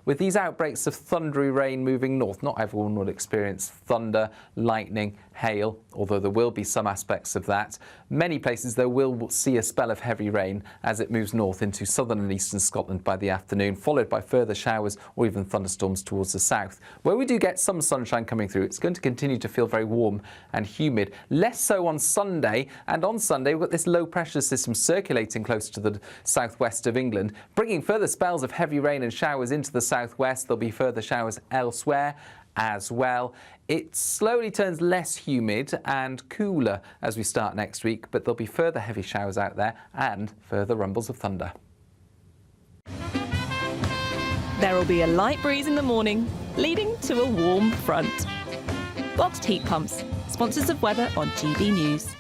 with these outbreaks of thundery rain moving north. Not everyone will experience thunder, lightning, hail, although there will be some aspects of that. Many places, though, will see a spell of heavy rain as it moves north into southern and eastern Scotland by the afternoon, followed by further showers or even thunderstorms towards the south. Where we do get some sunshine coming through, it's going to continue to feel very warm and humid. Less so on Sunday, and on Sunday we've got this low pressure system circulating close to the southwest of England, bringing further spells of heavy rain and showers into the southwest. There'll be further showers elsewhere as well. It slowly turns less humid and cooler as we start next week, but there'll be further heavy showers out there and further rumbles of thunder. There will be a light breeze in the morning, leading to a warm front. Boxed heat pumps, sponsors of weather on GB News.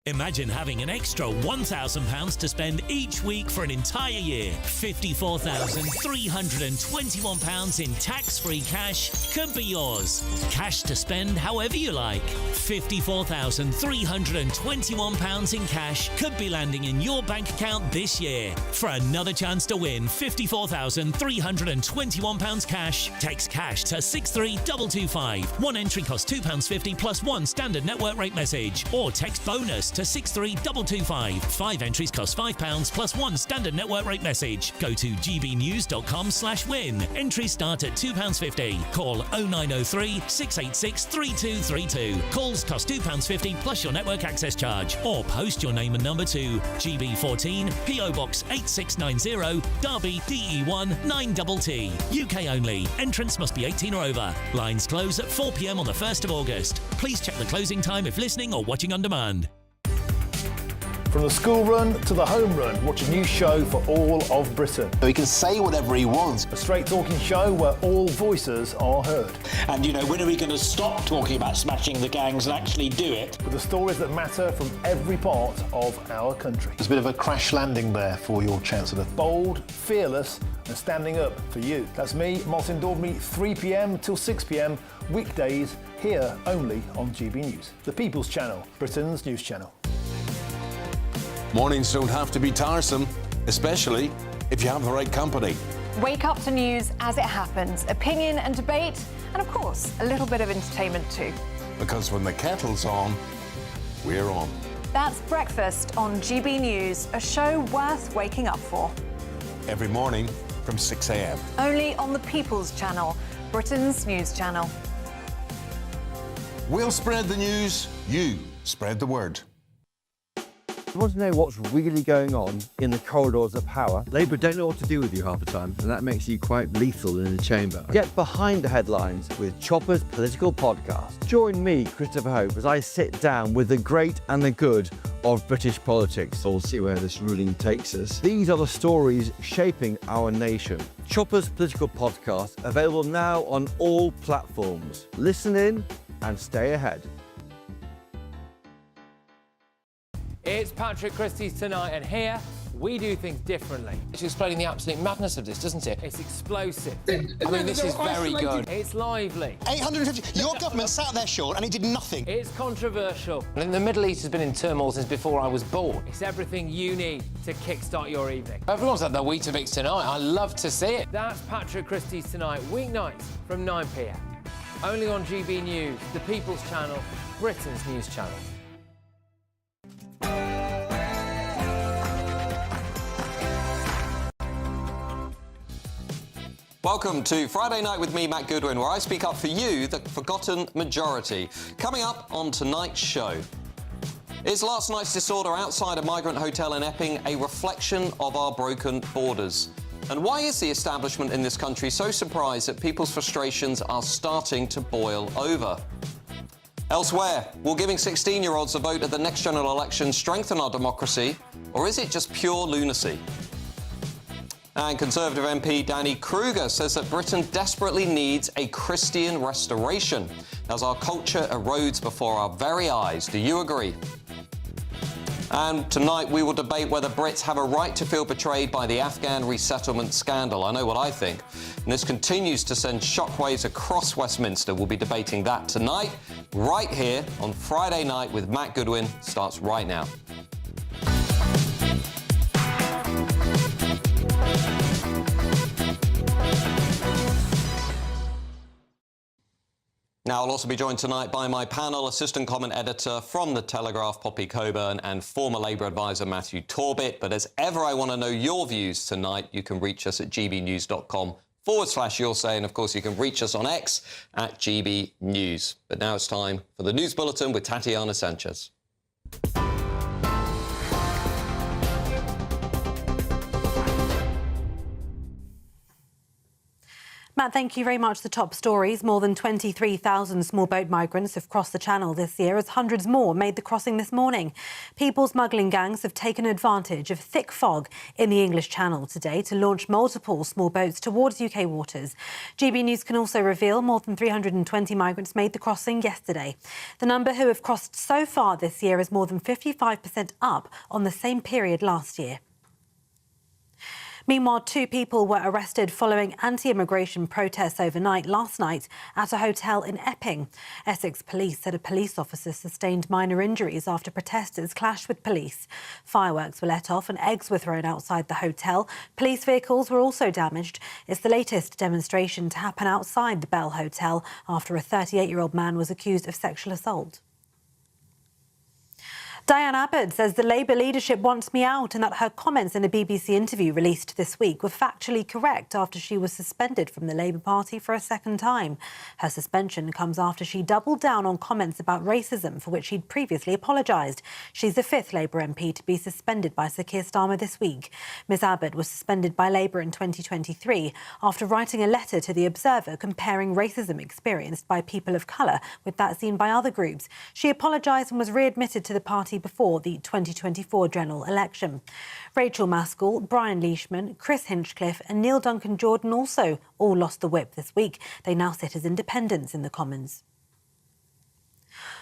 Imagine having an extra £1,000 to spend each week for an entire year. £54,321 in tax-free cash could be yours. Cash to spend however you like. £54,321 in cash could be landing in your bank account this year. For another chance to win £54,321 cash, text cash to 63225. One entry costs £2.50 plus one standard network rate message, or text bonus to 63225. 5 entries cost £5 plus one standard network rate message. Go to gbnews.com/win. Entries start at £2.50. Call 0903 686 3232. Calls cost £2.50 plus your network access charge. Or post your name and number to GB14 PO Box 8690 Derby DE1 9TT. UK only. Entrance must be 18 or over. Lines close at 4 p.m. on the 1st of August. Please check the closing time if listening or watching on demand. From the school run to the home run, watch a new show for all of Britain. So he can say whatever he wants. A straight talking show where all voices are heard. And, you know, when are we going to stop talking about smashing the gangs and actually do it? With the stories that matter from every part of our country. There's a bit of a crash landing there for your Chancellor. Bold, fearless and standing up for you. That's me, Martin Daubney, 3 p.m. till 6 p.m, weekdays, here only on GB News. The People's Channel, Britain's news channel. Mornings don't have to be tiresome, especially if you have the right company. Wake up to news as it happens, opinion and debate, and of course, a little bit of entertainment too. Because when the kettle's on, we're on. That's Breakfast on GB News, a show worth waking up for. Every morning from 6 a.m. Only on the People's Channel, Britain's news channel. We'll spread the news, you spread the word. You want to know what's really going on in the corridors of power? Labour don't know what to do with you half the time, and that makes you quite lethal in the chamber. Get behind the headlines with Chopper's Political Podcast. Join me, Christopher Hope, as I sit down with the great and the good of British politics. We'll see where this ruling takes us. These are the stories shaping our nation. Chopper's Political Podcast, available now on all platforms. Listen in and stay ahead. It's Patrick Christie's Tonight, and here we do things differently. It's explaining the absolute madness of this, doesn't it? It's explosive. I mean, this is very good. It's lively. 850. Your government sat there short and it did nothing. It's controversial. And the Middle East has been in turmoil since before I was born. It's everything you need to kickstart your evening. Everyone's had their Weetabix tonight. I love to see it. That's Patrick Christie's Tonight, weeknights from 9 p.m. Only on GB News, the People's Channel, Britain's news channel. Welcome to Friday Night with me, Matt Goodwin, where I speak up for you, the forgotten majority. Coming up on tonight's show. Is last night's disorder outside a migrant hotel in Epping a reflection of our broken borders? And why is the establishment in this country so surprised that people's frustrations are starting to boil over? Elsewhere, will giving 16-year-olds a vote at the next general election strengthen our democracy, or is it just pure lunacy? And Conservative MP Danny Kruger says that Britain desperately needs a Christian restoration as our culture erodes before our very eyes. Do you agree? And tonight we will debate whether Brits have a right to feel betrayed by the Afghan resettlement scandal. I know what I think. And this continues to send shockwaves across Westminster. We'll be debating that tonight, right here on Friday Night with Matt Goodwin. Starts right now. Now, I'll also be joined tonight by my panel, assistant comment editor from The Telegraph, Poppy Coburn, and former Labour advisor Matthew Torbett. But as ever, I want to know your views tonight. You can reach us at gbnews.com/your say, and of course you can reach us on X at GBNews. But now it's time for the News Bulletin with Tatiana Sanchez. Matt, thank you very much. The top stories. More than 23,000 small boat migrants have crossed the Channel this year, as hundreds more made the crossing this morning. People smuggling gangs have taken advantage of thick fog in the English Channel today to launch multiple small boats towards UK waters. GB News can also reveal more than 320 migrants made the crossing yesterday. The number who have crossed so far this year is more than 55% up on the same period last year. Meanwhile, 2 people were arrested following anti-immigration protests overnight last night at a hotel in Epping. Essex police said a police officer sustained minor injuries after protesters clashed with police. Fireworks were let off and eggs were thrown outside the hotel. Police vehicles were also damaged. It's the latest demonstration to happen outside the Bell Hotel after a 38-year-old man was accused of sexual assault. Diane Abbott says the Labour leadership wants me out and that her comments in a BBC interview released this week were factually correct after she was suspended from the Labour Party for a second time. Her suspension comes after she doubled down on comments about racism for which she'd previously apologised. She's the 5th Labour MP to be suspended by Sir Keir Starmer this week. Ms Abbott was suspended by Labour in 2023 after writing a letter to The Observer comparing racism experienced by people of colour with that seen by other groups. She apologised and was readmitted to the party before the 2024 general election. Rachel Maskell, Brian Leishman, Chris Hinchcliffe and Neil Duncan-Jordan also all lost the whip this week. They now sit as independents in the Commons.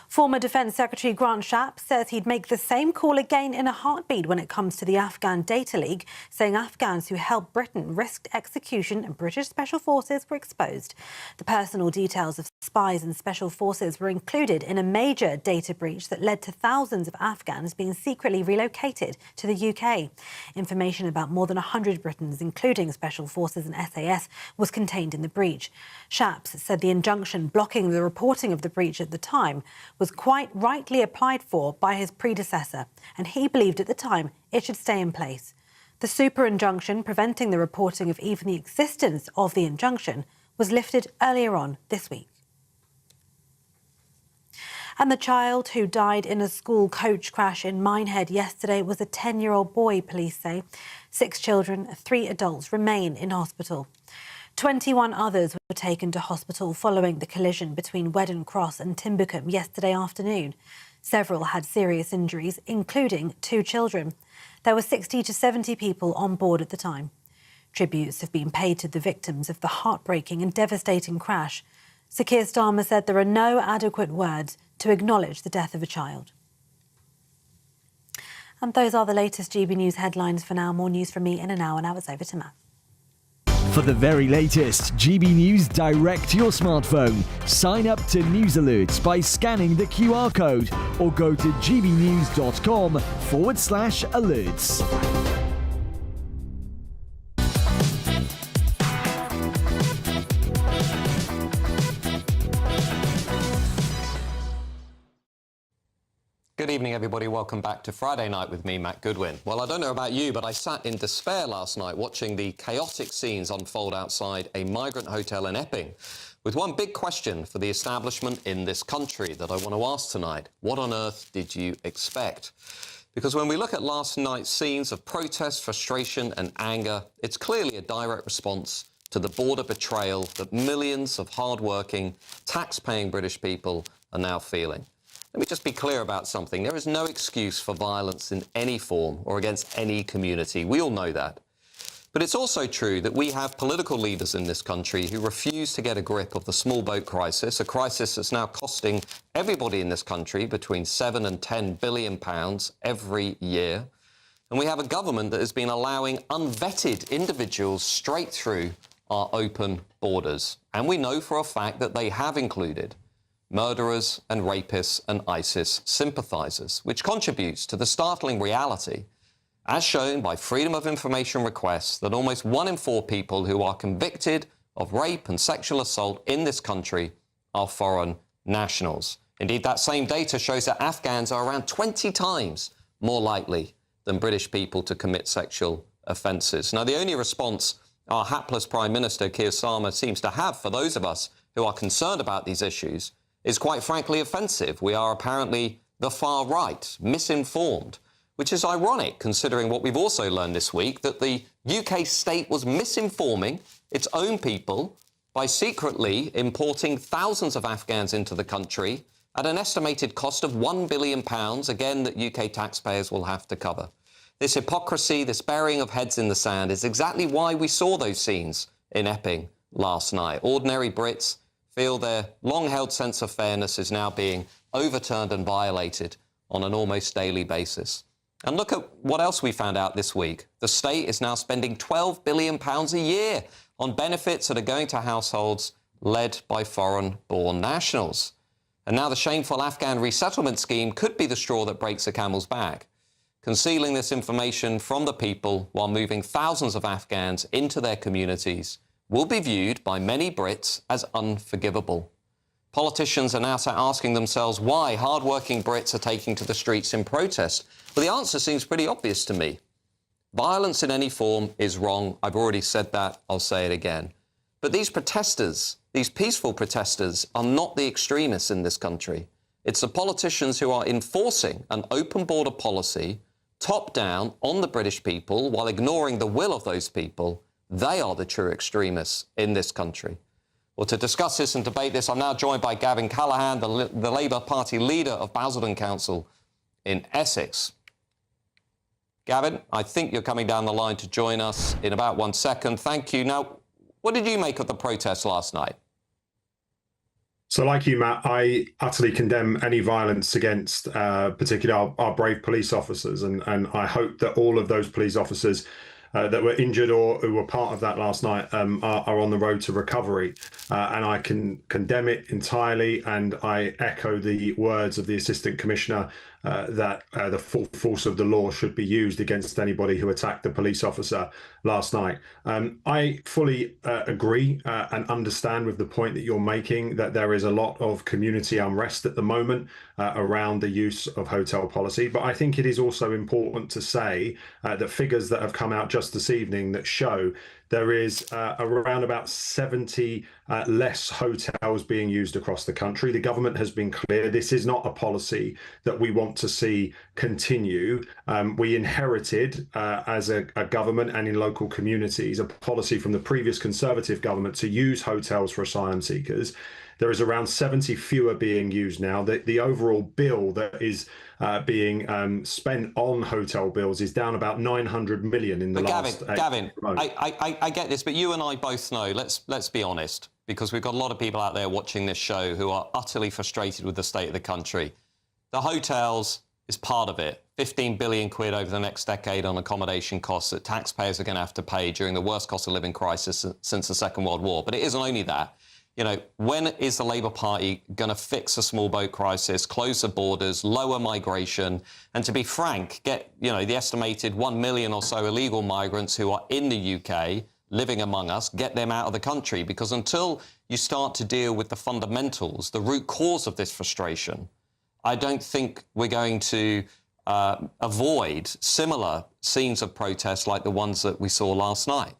Former Defence Secretary Grant Shapps says he'd make the same call again in a heartbeat when it comes to the Afghan data leak, saying Afghans who helped Britain risked execution and British special forces were exposed. The personal details of spies and special forces were included in a major data breach that led to thousands of Afghans being secretly relocated to the UK. Information about more than 100 Britons, including special forces and SAS, was contained in the breach. Shapps said the injunction blocking the reporting of the breach at the time was quite rightly applied for by his predecessor, and he believed at the time it should stay in place. The super injunction preventing the reporting of even the existence of the injunction was lifted earlier on this week. And the child who died in a school coach crash in Minehead yesterday was a 10-year-old boy, police say. 6 children, 3 adults remain in hospital. 21 others were taken to hospital following the collision between Wedden Cross and Timbercombe yesterday afternoon. Several had serious injuries, including 2 children. There were 60 to 70 people on board at the time. Tributes have been paid to the victims of the heartbreaking and devastating crash. Sir Keir Starmer said there are no adequate words to acknowledge the death of a child. And those are the latest GB News headlines for now. More news from me in an hour. Now it's over to Matt. For the very latest GB News direct to your smartphone, sign up to News Alerts by scanning the QR code or go to gbnews.com/alerts. Good evening, everybody. Welcome back to Friday Night with me, Matt Goodwin. Well, I don't know about you, but I sat in despair last night watching the chaotic scenes unfold outside a migrant hotel in Epping, with one big question for the establishment in this country that I want to ask tonight. What on earth did you expect? Because when we look at last night's scenes of protest, frustration and anger, it's clearly a direct response to the border betrayal that millions of hard-working, tax-paying British people are now feeling. Let me just be clear about something. There is no excuse for violence in any form or against any community. We all know that. But it's also true that we have political leaders in this country who refuse to get a grip of the small boat crisis, a crisis that's now costing everybody in this country between £7 and £10 billion every year. And we have a government that has been allowing unvetted individuals straight through our open borders. And we know for a fact that they have included murderers and rapists and ISIS sympathisers, which contributes to the startling reality, as shown by Freedom of Information requests, that almost 1 in 4 people who are convicted of rape and sexual assault in this country are foreign nationals. Indeed, that same data shows that Afghans are around 20 times more likely than British people to commit sexual offences. Now, the only response our hapless Prime Minister, Keir Starmer, seems to have for those of us who are concerned about these issues is quite frankly offensive. We are apparently the far right, misinformed, which is ironic considering what we've also learned this week, that the UK state was misinforming its own people by secretly importing thousands of Afghans into the country at an estimated cost of £1 billion, again, that UK taxpayers will have to cover. This hypocrisy, this burying of heads in the sand is exactly why we saw those scenes in Epping last night. Ordinary Brits feel their long-held sense of fairness is now being overturned and violated on an almost daily basis. And look at what else we found out this week. The state is now spending £12 billion a year on benefits that are going to households led by foreign-born nationals. And now the shameful Afghan resettlement scheme could be the straw that breaks the camel's back. Concealing this information from the people while moving thousands of Afghans into their communities will be viewed by many Brits as unforgivable. Politicians are now asking themselves why hard-working Brits are taking to the streets in protest. Well, the answer seems pretty obvious to me. Violence in any form is wrong. I've already said that. I'll say it again. But these protesters, these peaceful protesters, are not the extremists in this country. It's the politicians who are enforcing an open border policy, top down, on the British people, while ignoring the will of those people. They are the true extremists in this country. Well, to discuss this and debate this, I'm now joined by Gavin Callaghan, the Labour Party leader of Basildon Council in Essex. Gavin, I think you're coming down the line to join us in about 1 second. Thank you. Now, what did you make of the protest last night? So like you, Matt, I utterly condemn any violence against particularly our brave police officers. And I hope that all of those police officers that were injured or who were part of that last night are on the road to recovery. And I can condemn it entirely. And I echo the words of the Assistant Commissioner that the full force of the law should be used against anybody who attacked the police officer last night. I fully agree and understand with the point that you're making that there is a lot of community unrest at the moment around the use of hotel policy. But I think it is also important to say that figures that have come out just this evening that show there is around about 70 less hotels being used across the country. The government has been clear. This is not a policy that we want to see continue. We inherited as a government and in local communities a policy from the previous Conservative government to use hotels for asylum seekers. There is around 70 fewer being used now. The overall bill that is being spent on hotel bills is down about 900 million in the last. Gavin, I get this, but you and I both know. Let's be honest, because we've got a lot of people out there watching this show who are utterly frustrated with the state of the country. The hotels is part of it. 15 billion quid over the next decade on accommodation costs that taxpayers are going to have to pay during the worst cost of living crisis since the Second World War. But it isn't only that. You know, when is the Labour Party going to fix the small boat crisis, close the borders, lower migration, and to be frank, get, the estimated 1 million or so illegal migrants who are in the UK living among us, get them out of the country? Because until you start to deal with the fundamentals, the root cause of this frustration, I don't think we're going to avoid similar scenes of protest like the ones that we saw last night.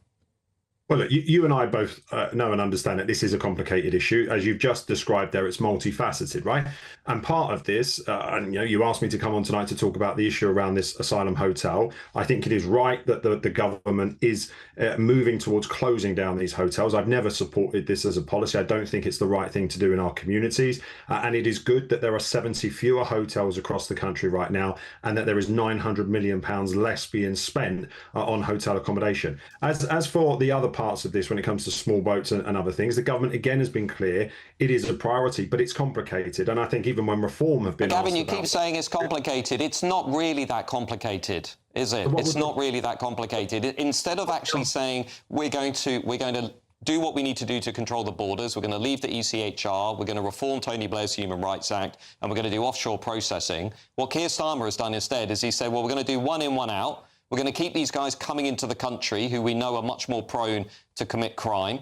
Well, look, you and I both know and understand that this is a complicated issue. As you've just described there, it's multifaceted, right? And part of this, and you asked me to come on tonight to talk about the issue around this asylum hotel. I think it is right that the government is moving towards closing down these hotels. I've never supported this as a policy. I don't think it's the right thing to do in our communities. And it is good that there are 70 fewer hotels across the country right now, and that there is £900 million less being spent on hotel accommodation. As for the other parts of this, when it comes to small boats and other things, the government again has been clear it is a priority, but it's complicated. And I think even when reform have been Gavin, you keep saying it's complicated. It's not really that complicated, is it? It's not really that complicated. Instead of actually saying we're going to do what we need to do to control the borders, we're going to leave the ECHR, we're going to reform Tony Blair's Human Rights Act, and we're going to do offshore processing. What Keir Starmer has done instead is he said, well, we're going to do one in, one out. We're going to keep these guys coming into the country who we know are much more prone to commit crime.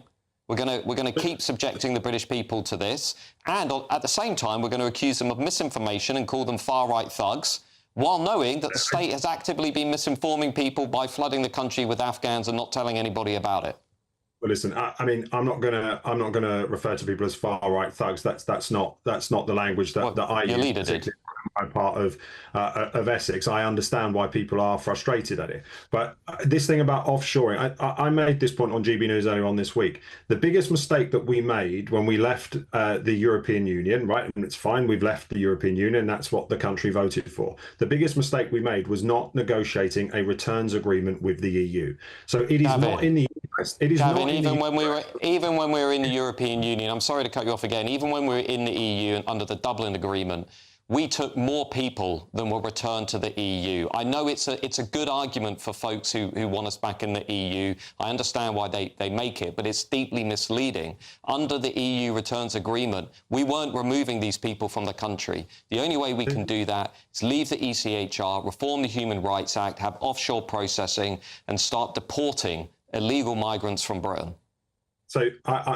We're going to keep subjecting the British people to this, and at the same time, we're going to accuse them of misinformation and call them far-right thugs, while knowing that the state has actively been misinforming people by flooding the country with Afghans and not telling anybody about it. Well, listen, I mean, I'm not gonna refer to people as far-right thugs. That's not the language that I your use. leader did. I'm part of Essex. I understand why people are frustrated at it. But this thing about offshoring, I made this point on GB News earlier on this week. The biggest mistake that we made when we left the European Union, right, and it's fine, we've left the European Union, that's what the country voted for. The biggest mistake we made was not negotiating a returns agreement with the EU. So it is not in the interest. It is Gavin, not even when we were in the European Union, I'm sorry to cut you off again, even when we were in the EU and under the Dublin Agreement, we took more people than were returned to the EU. I know it's a good argument for folks who want us back in the EU. I understand why they make it, but it's deeply misleading. Under the EU returns agreement, we weren't removing these people from the country. The only way we can do that is leave the ECHR, reform the Human Rights Act, have offshore processing, and start deporting illegal migrants from Britain. So,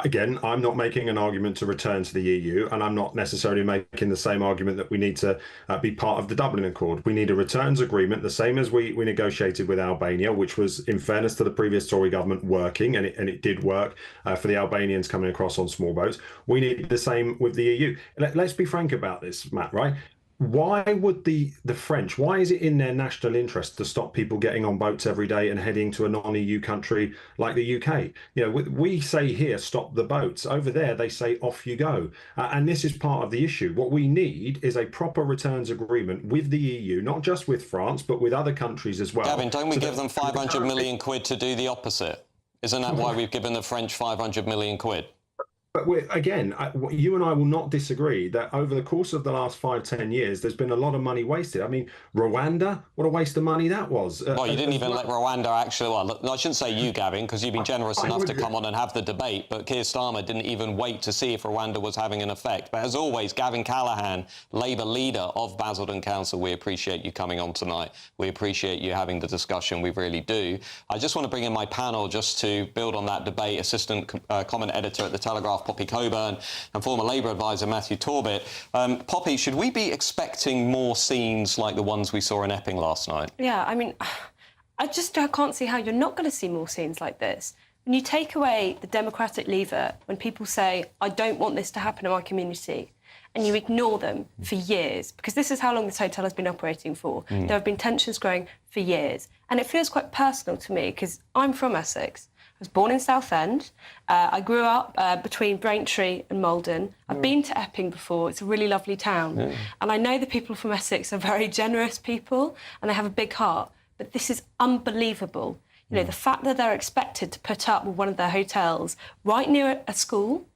again, I'm not making an argument to return to the EU, and I'm not necessarily making the same argument that we need to be part of the Dublin Accord. We need a returns agreement, the same as we negotiated with Albania, which was, in fairness to the previous Tory government, working, and it did work for the Albanians coming across on small boats. We need the same with the EU. Let's be frank about this, Matt, right? Why would the French, why is it in their national interest to stop people getting on boats every day and heading to a non-EU country like the UK? You know, we say here, stop the boats. Over there, they say, off you go. And this is part of the issue. What we need is a proper returns agreement with the EU, not just with France, but with other countries as well. Gavin, don't we give them 500 million quid to do the opposite? Isn't that why we've given the French 500 million quid? But again, you and I will not disagree that over the course of the last 5-10 years, there's been a lot of money wasted. I mean, Rwanda, what a waste of money that was. Well, you didn't even let Rwanda actually... Well, I shouldn't say you, Gavin, because you've been generous enough to come on and have the debate, but Keir Starmer didn't even wait to see if Rwanda was having an effect. But as always, Gavin Callaghan, Labour leader of Basildon Council, we appreciate you coming on tonight. We appreciate you having the discussion. We really do. I just want to bring in my panel just to build on that debate. Assistant comment editor at The Telegraph, Poppy Coburn, and former Labour advisor Matthew Torbett. Poppy, should we be expecting more scenes like the ones we saw in Epping last night? Yeah, I mean, I can't see how you're not going to see more scenes like this. When you take away the democratic lever, when people say, I don't want this to happen in my community, and you ignore them for years, because this is how long this hotel has been operating for. There have been tensions growing for years. And it feels quite personal to me, because I'm from Essex. I was born in Southend. I grew up between Braintree and Malden. I've been to Epping before. It's a really lovely town. And I know the people from Essex are very generous people and they have a big heart. But this is unbelievable. You know, the fact that they're expected to put up with one of their hotels right near a school,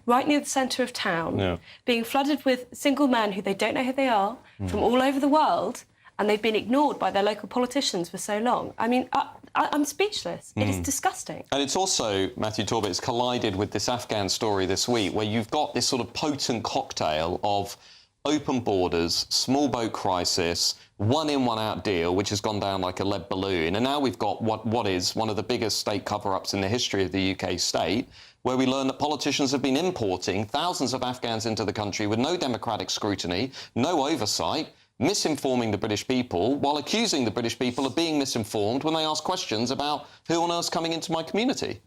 right near the centre of town, being flooded with single men who they don't know who they are, from all over the world, and they've been ignored by their local politicians for so long. I mean, I'm speechless. It is disgusting. And it's also, Matthew Torbett, it's collided with this Afghan story this week, where you've got this sort of potent cocktail of open borders, small boat crisis, one in, one out deal, which has gone down like a lead balloon. And now we've got what is one of the biggest state cover-ups in the history of the UK state, where we learn that politicians have been importing thousands of Afghans into the country with no democratic scrutiny, no oversight, misinforming the British people while accusing the British people of being misinformed when they ask questions about who on earth's coming into my community.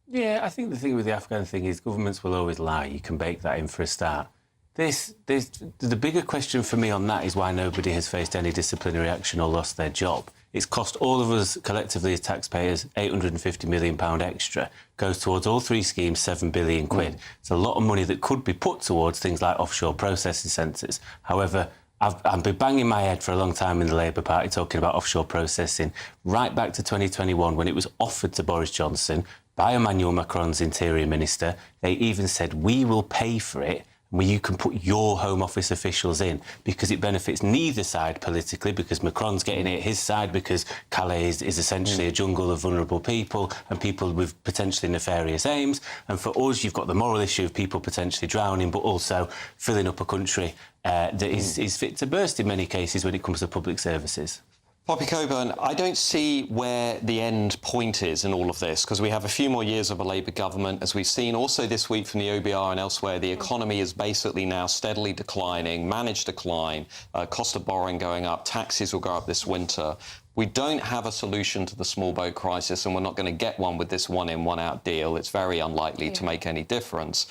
Yeah, I think the thing with the Afghan thing is governments will always lie. You can bake that in for a start. The bigger question for me on that is why nobody has faced any disciplinary action or lost their job. It's cost all of us collectively as taxpayers £850 million extra. Goes towards all three schemes, £7 billion quid. It's a lot of money that could be put towards things like offshore processing centres. However, I've been banging my head for a long time in the Labour Party talking about offshore processing, right back to 2021 when it was offered to Boris Johnson by Emmanuel Macron's Interior Minister. They even said, we will pay for it, where you can put your Home Office officials in, because it benefits neither side politically, because Macron's getting it his side, because Calais is essentially a jungle of vulnerable people and people with potentially nefarious aims. And for us, you've got the moral issue of people potentially drowning, but also filling up a country that is fit to burst in many cases when it comes to public services. Poppy Coburn, I don't see where the end point is in all of this, because we have a few more years of a Labour government. As we've seen also this week from the OBR and elsewhere, the economy is basically now steadily declining, managed decline, cost of borrowing going up, taxes will go up this winter. We don't have a solution to the small boat crisis, and we're not going to get one with this one-in, one-out deal. It's very unlikely to make any difference.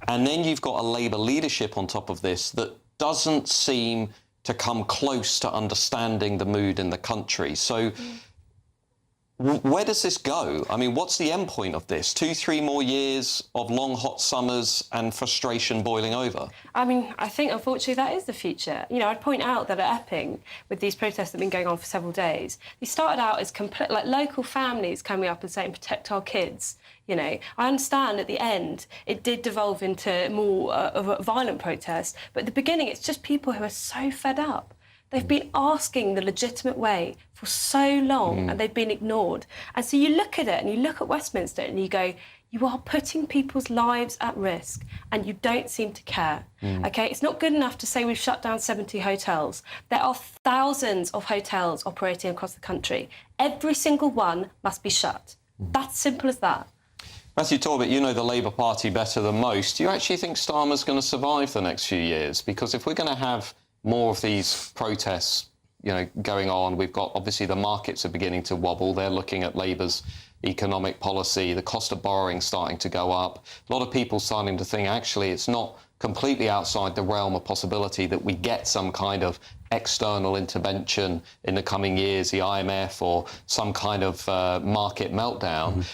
And then you've got a Labour leadership on top of this that doesn't seem to come close to understanding the mood in the country. So where does this go? I mean, what's the end point of this? 2-3 more years of long, hot summers and frustration boiling over? I mean, I think, unfortunately, that is the future. You know, I'd point out that at Epping, with these protests that have been going on for several days, they started out as like local families coming up and saying, protect our kids. You know, I understand at the end it did devolve into more of a violent protest, but at the beginning it's just people who are so fed up. They've been asking the legitimate way for so long and they've been ignored. And so you look at it and you look at Westminster and you go, you are putting people's lives at risk and you don't seem to care. OK, it's not good enough to say we've shut down 70 hotels. There are thousands of hotels operating across the country. Every single one must be shut. That's simple as that. Matthew Torbett, you know the Labour Party better than most. Do you actually think Starmer's going to survive the next few years? Because if we're going to have more of these protests, you know, going on, we've got, obviously, the markets are beginning to wobble. They're looking at Labour's economic policy, the cost of borrowing starting to go up. A lot of people starting to think, actually, it's not completely outside the realm of possibility that we get some kind of external intervention in the coming years, the IMF or some kind of market meltdown.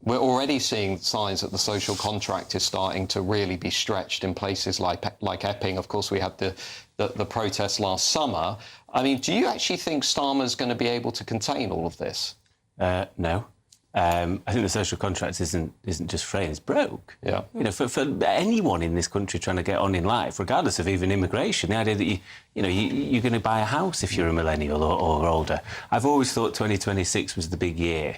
We're already seeing signs that the social contract is starting to really be stretched in places like Epping. Of course, we had the protests last summer. I mean, do you actually think Starmer's going to be able to contain all of this? No. I think the social contract isn't just fraying, it's broke. Yeah. You know, for anyone in this country trying to get on in life, regardless of even immigration, the idea that you're going to buy a house if you're a millennial or older. I've always thought 2026 was the big year.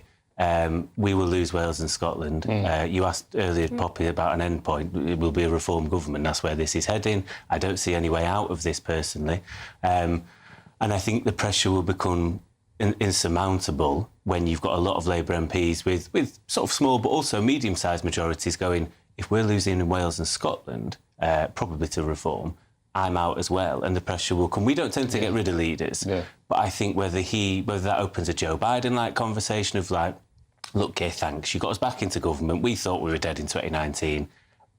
We will lose Wales and Scotland. You asked earlier, Poppy, about an end point. It will be a reform government. That's where this is heading. I don't see any way out of this personally. And I think the pressure will become insurmountable when you've got a lot of Labour MPs with sort of small but also medium-sized majorities going, if we're losing in Wales and Scotland, probably to reform, I'm out as well, and the pressure will come. We don't tend to get rid of leaders, but I think whether that opens a Joe Biden-like conversation of like, look, Keir, thanks, you got us back into government. We thought we were dead in 2019,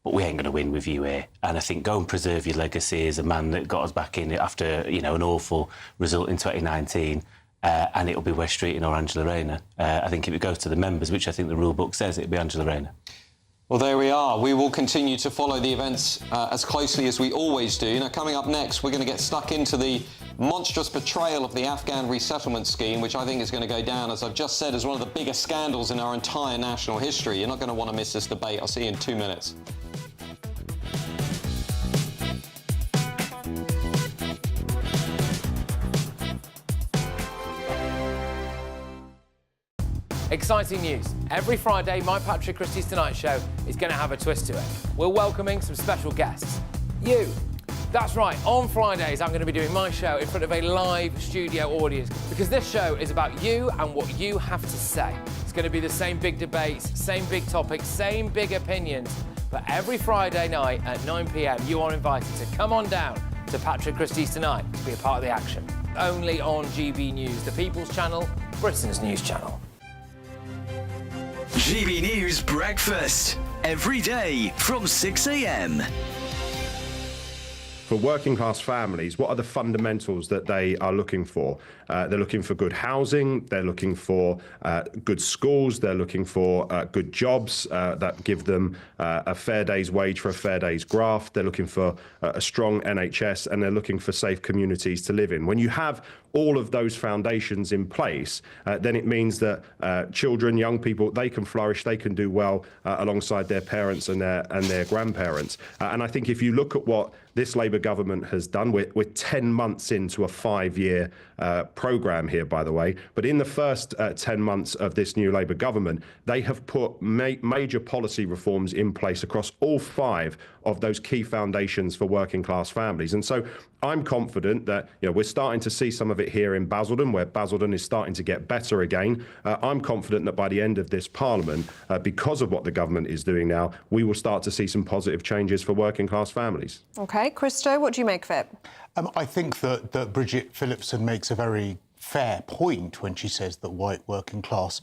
but we ain't going to win with you here. And I think go and preserve your legacy as a man that got us back in after, you know, an awful result in 2019, and it'll be Wes Streeting or Angela Rayner. I think if it goes to the members, which I think the rule book says, it'll be Angela Rayner. Well, there we are. We will continue to follow the events as closely as we always do. Now, coming up next, we're going to get stuck into the monstrous betrayal of the Afghan resettlement scheme, which I think is going to go down, as I've just said, as one of the biggest scandals in our entire national history. You're not going to want to miss this debate. I'll see you in 2 minutes. Exciting news. Every Friday, my Patrick Christie's Tonight Show is going to have a twist to it. We're welcoming some special guests. You. That's right, on Fridays I'm going to be doing my show in front of a live studio audience because this show is about you and what you have to say. It's going to be the same big debates, same big topics, same big opinions. But every Friday night at 9 p.m, you are invited to come on down to Patrick Christie's Tonight to be a part of the action. Only on GB News, the People's Channel, Britain's news channel. GB News Breakfast, every day from 6 a.m. For working class families, what are the fundamentals that they are looking for? They're looking for good housing, they're looking for good schools, they're looking for good jobs that give them a fair day's wage for a fair day's graft, they're looking for a strong NHS, and they're looking for safe communities to live in. When you have all of those foundations in place, then it means that children, young people, they can flourish, they can do well alongside their parents and their grandparents. And I think if you look at what this Labour government has done. We're 10 months into a 5-year programme here, by the way. But in the first 10 months of this new Labour government, they have put major policy reforms in place across all 5 of those key foundations for working class families. And so I'm confident that we're starting to see some of it here in Basildon, where Basildon is starting to get better again. I'm confident that by the end of this Parliament, because of what the government is doing now, we will start to see some positive changes for working class families. OK, Christo, what do you make of it? I think that Bridget Phillipson makes a very fair point when she says that white working class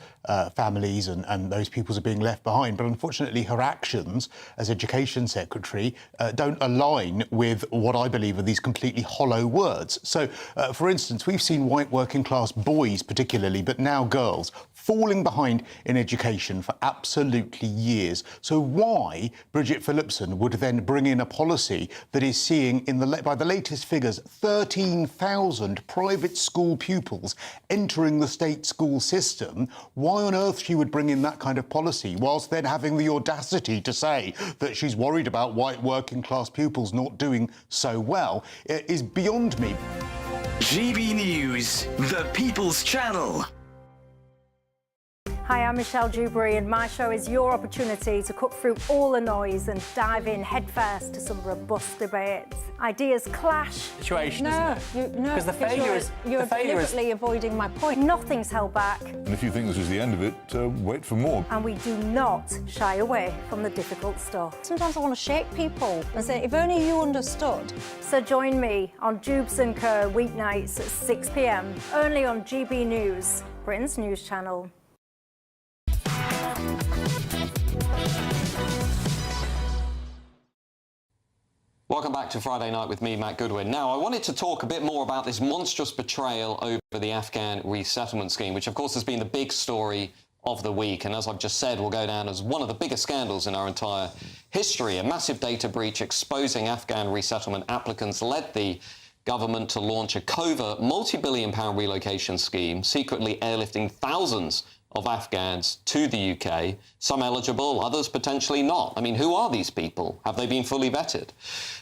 families and those peoples are being left behind. But unfortunately, her actions as Education Secretary don't align with what I believe are these completely hollow words. So, for instance, we've seen white working class boys particularly, but now girls, falling behind in education for absolutely years. So why Bridget Phillipson would then bring in a policy that is seeing, by the latest figures, 13,000 private school pupils entering the state school system, why on earth she would bring in that kind of policy, whilst then having the audacity to say that she's worried about white working class pupils not doing so well, is beyond me. GB News, the People's Channel. Hi, I'm Michelle Dewberry, and my show is your opportunity to cut through all the noise and dive in headfirst to some robust debates. Ideas clash. Situation, no, because the failure is you're deliberately avoiding my point. Nothing's held back. And if you think this is the end of it, wait for more. And we do not shy away from the difficult stuff. Sometimes I want to shake people and say, if only you understood. So join me on Jubes and Kerr weeknights at 6 p.m, only on GB News, Britain's news channel. Welcome back to Friday Night with me, Matt Goodwin. Now, I wanted to talk a bit more about this monstrous betrayal over the Afghan resettlement scheme, which, of course, has been the big story of the week. And as I've just said, will go down as one of the biggest scandals in our entire history. A massive data breach exposing Afghan resettlement applicants led the government to launch a covert multi-billion-pound relocation scheme, secretly airlifting thousands of Afghans to the UK, some eligible, others potentially not. I mean, who are these people? Have they been fully vetted?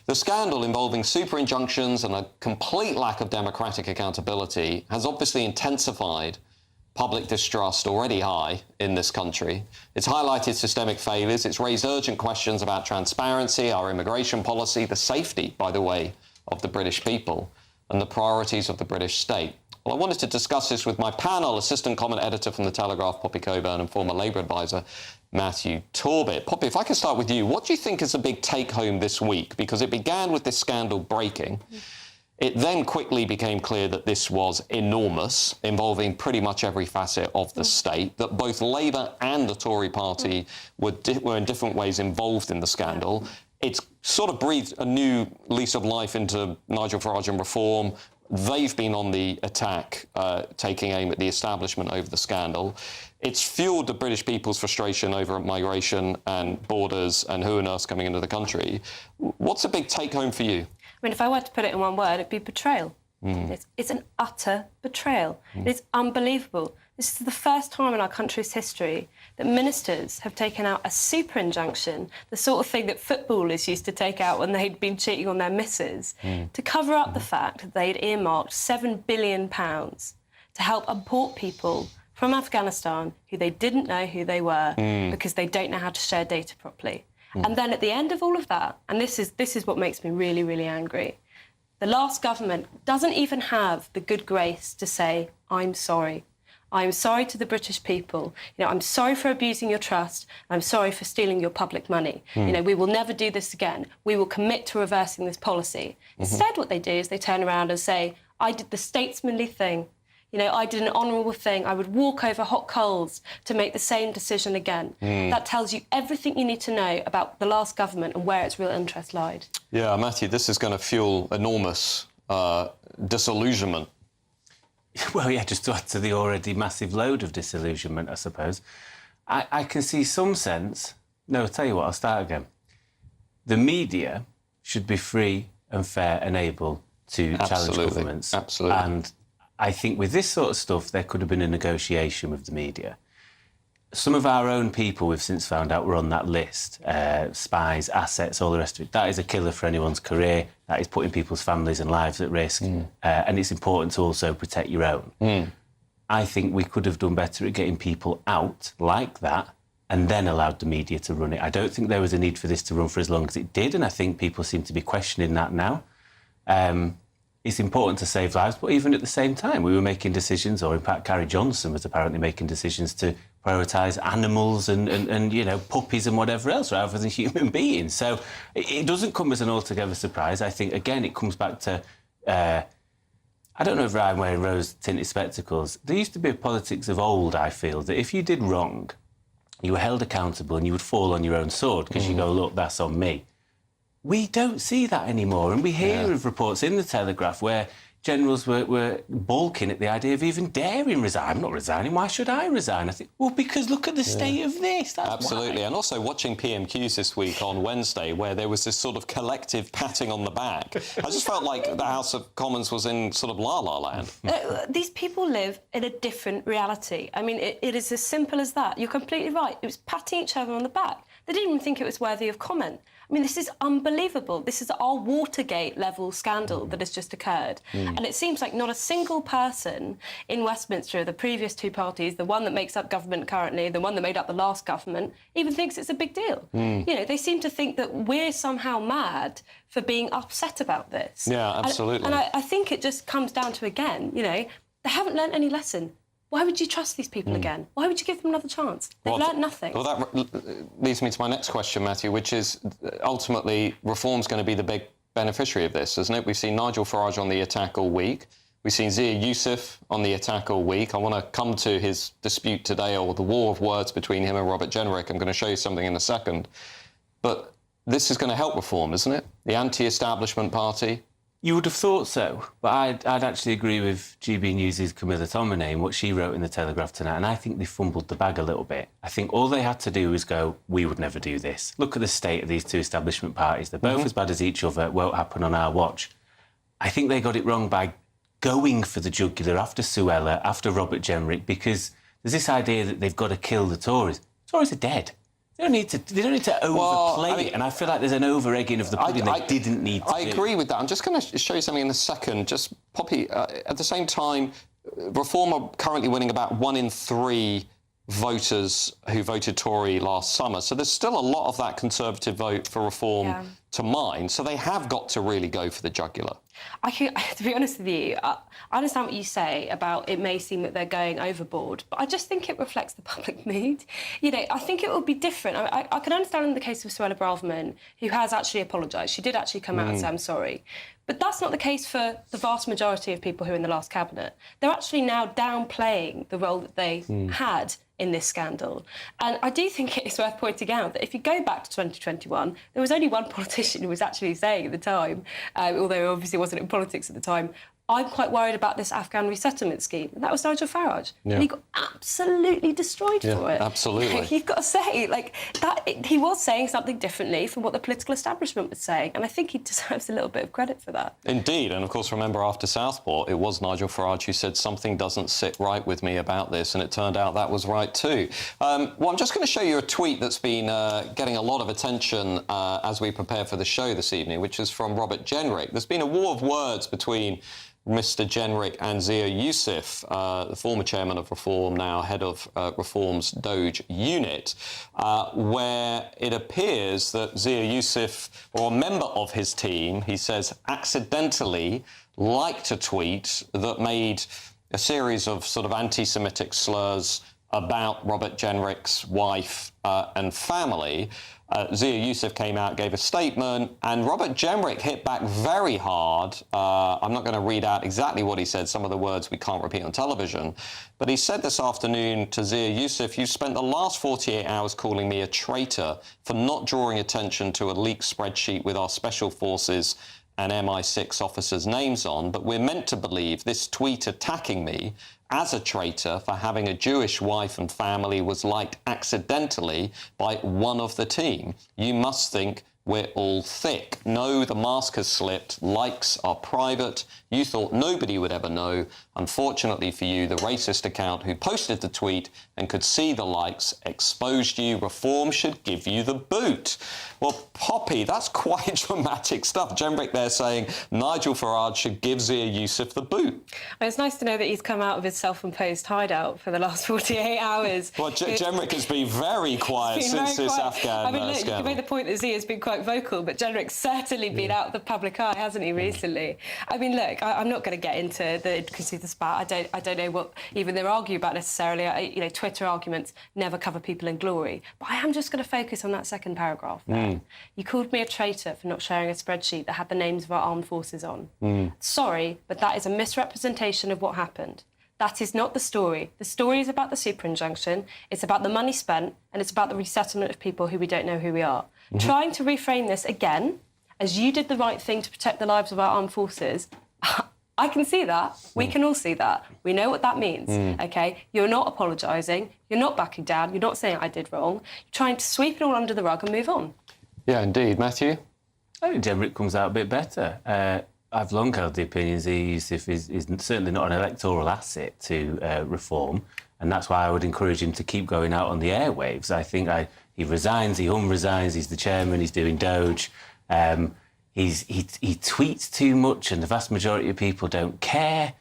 The scandal involving super injunctions and a complete lack of democratic accountability has obviously intensified public distrust already high in this country. It's highlighted systemic failures. It's raised urgent questions about transparency, our immigration policy, the safety, by the way, of the British people, and the priorities of the British state. Well, I wanted to discuss this with my panel, assistant comment editor from The Telegraph, Poppy Coburn, and former Labour advisor, Matthew Torbett. Poppy, if I can start with you, what do you think is the big take-home this week? Because it began with this scandal breaking. It then quickly became clear that this was enormous, involving pretty much every facet of the state, that both Labour and the Tory party were in different ways involved in the scandal. It's sort of breathed a new lease of life into Nigel Farage and reform. They've been on the attack, taking aim at the establishment over the scandal. It's fuelled the British people's frustration over migration and borders and who on earth's coming into the country. What's a big take-home for you? I mean, if I were to put it in one word, it'd be betrayal. It's an utter betrayal. It's unbelievable. This is the first time in our country's history that ministers have taken out a super injunction, the sort of thing that footballers used to take out when they'd been cheating on their misses, to cover up the fact that they'd earmarked £7 billion to help import people from Afghanistan who they didn't know who they were because they don't know how to share data properly. And then at the end of all of that, and this is what makes me really, really angry, the last government doesn't even have the good grace to say, I'm sorry. I'm sorry to the British people. I'm sorry for abusing your trust. I'm sorry for stealing your public money. We will never do this again. We will commit to reversing this policy. Instead, what they do is they turn around and say, I did the statesmanly thing. I did an honourable thing. I would walk over hot coals to make the same decision again. That tells you everything you need to know about the last government and where its real interest lied. Yeah, Matthew, this is going to fuel enormous disillusionment. Well, yeah, just to add to the already massive load of disillusionment, I suppose. I can see some sense... No, I'll tell you what, I'll start again. The media should be free and fair and able to challenge governments. Absolutely. And I think with this sort of stuff, there could have been a negotiation with the media. some of our own people, we've since found out, were on that list. Spies, assets, all the rest of it. That is a killer for anyone's career. That is putting people's families and lives at risk. And it's important to also protect your own. I think we could have done better at getting people out like that and then allowed the media to run it. I don't think there was a need for this to run for as long as it did, and I think people seem to be questioning that now. It's important to save lives, but even at the same time, we were making decisions, or in fact, Carrie Johnson was apparently making decisions to prioritise animals and you know, puppies and whatever else rather than human beings. So it doesn't come as an altogether surprise. I think, again, it comes back to... I don't know if I'm wearing rose-tinted spectacles. There used to be a politics of old, I feel, that if you did wrong, you were held accountable and you would fall on your own sword because you go, look, that's on me. We don't see that anymore, and we hear of reports in the Telegraph where generals were balking at the idea of even daring resign. I'm not resigning. Why should I resign? I think, well, because look at the state of this. That's Absolutely. why. And also watching PMQs this week on Wednesday, where there was this sort of collective patting on the back. I just felt like the House of Commons was in sort of la-la land. These people live in a different reality. I mean, it is as simple as that. You're completely right. It was patting each other on the back. They didn't even think it was worthy of comment. I mean, this is unbelievable. This is our Watergate-level scandal that has just occurred. And it seems like not a single person in Westminster, the previous two parties, the one that makes up government currently, the one that made up the last government, even thinks it's a big deal. You know, they seem to think that we're somehow mad for being upset about this. Yeah, absolutely. And I think it just comes down to, again, you know, they haven't learnt any lesson. Why would you trust these people again? Why would you give them another chance? They've learnt nothing. Well, that leads me to my next question, Matthew, which is ultimately reform's going to be the big beneficiary of this, isn't it? We've seen Nigel Farage on the attack all week. We've seen Zia Youssef on the attack all week. I want to come to his dispute today, or the war of words between him and Robert Jenrick. I'm going to show you something in a second. But this is going to help reform, isn't it? The anti-establishment party. You would have thought so, but I'd actually agree with GBNews' Camilla Tominey and what she wrote in the Telegraph tonight, and I think they fumbled the bag a little bit. I think all they had to do was go, we would never do this. Look at the state of these two establishment parties. They're both as bad as each other. It won't happen on our watch. I think they got it wrong by going for the jugular after Suella, after Robert Jenrick, because there's this idea that they've got to kill the Tories. The Tories are dead. They don't need to overplay it, and I feel like there's an over-egging of the pudding they didn't need to do. I agree with that. I'm just going to show you something in a second. Just, Poppy, at the same time, Reform are currently winning about 1 in 3 voters who voted Tory last summer. So there's still a lot of that Conservative vote for Reform to mine. So they have got to really go for the jugular. To be honest with you, I understand what you say about it may seem that they're going overboard, but I just think it reflects the public mood. You know, I think it will be different. I can understand in the case of Suella Braverman, who has actually apologised. She did actually come out and say, I'm sorry. But that's not the case for the vast majority of people who are in the last cabinet. They're actually now downplaying the role that they had in this scandal. And I do think it is worth pointing out that if you go back to 2021, there was only one politician who was actually saying at the time, although he obviously wasn't in politics at the time, I'm quite worried about this Afghan resettlement scheme. And that was Nigel Farage. And he got absolutely destroyed for it. Absolutely. You've got to say, like, that he was saying something differently from what the political establishment was saying. And I think he deserves a little bit of credit for that. Indeed. And, of course, remember after Southport, it was Nigel Farage who said something doesn't sit right with me about this. And it turned out that was right, too. Well, I'm just going to show you a tweet that's been getting a lot of attention as we prepare for the show this evening, which is from Robert Jenrick. There's been a war of words between Mr Jenrick and Zia Youssef, the former chairman of Reform, now head of Reform's Doge unit, where it appears that Zia Youssef, or a member of his team, he says, accidentally liked a tweet that made a series of sort of anti-Semitic slurs about Robert Jenrick's wife and family. Zia Youssef came out, gave a statement, and Robert Jenrick hit back very hard. I'm not going to read out exactly what he said, some of the words we can't repeat on television, but he said this afternoon to Zia Youssef, you've spent the last 48 hours calling me a traitor for not drawing attention to a leaked spreadsheet with our special forces and MI6 officers' names on, but we're meant to believe this tweet attacking me as a traitor for having a Jewish wife and family was liked accidentally by one of the team. You must think we're all thick. No, the mask has slipped. Likes are private. You thought nobody would ever know. Unfortunately for you, the racist account who posted the tweet and could see the likes exposed you. Reform should give you the boot. Well, Poppy, that's quite dramatic stuff. Jenrick there saying Nigel Farage should give Zia Youssef the boot. It's nice to know that he's come out of his self-imposed hideout for the last 48 hours. Well, Jenrick has been very quiet since this Afghan I mean, look, scandal. you made the point that Zia's been quite vocal, but Jenrick's certainly been out of the public eye, hasn't he, recently? I mean, look, I'm not going to get into the intricacies of the spat. I don't know what even they're arguing about necessarily. You know, Twitter arguments never cover people in glory. But I am just going to focus on that second paragraph there. You called me a traitor for not sharing a spreadsheet that had the names of our armed forces on. Sorry, but that is a misrepresentation of what happened. That is not the story. The story is about the super injunction, it's about the money spent, and it's about the resettlement of people who we don't know who we are. Trying to reframe this again, as you did the right thing to protect the lives of our armed forces, I can see that. We can all see that. We know what that means, OK? You're not apologising. You're not backing down. You're not saying I did wrong. You're trying to sweep it all under the rug and move on. Yeah, indeed. Matthew? I think Jenrick comes out a bit better. I've long held the opinion that Youssef is certainly not an electoral asset to reform, and that's why I would encourage him to keep going out on the airwaves. I think he resigns, he unresigns, he's the chairman, he's doing Doge. He tweets too much, and the vast majority of people don't care.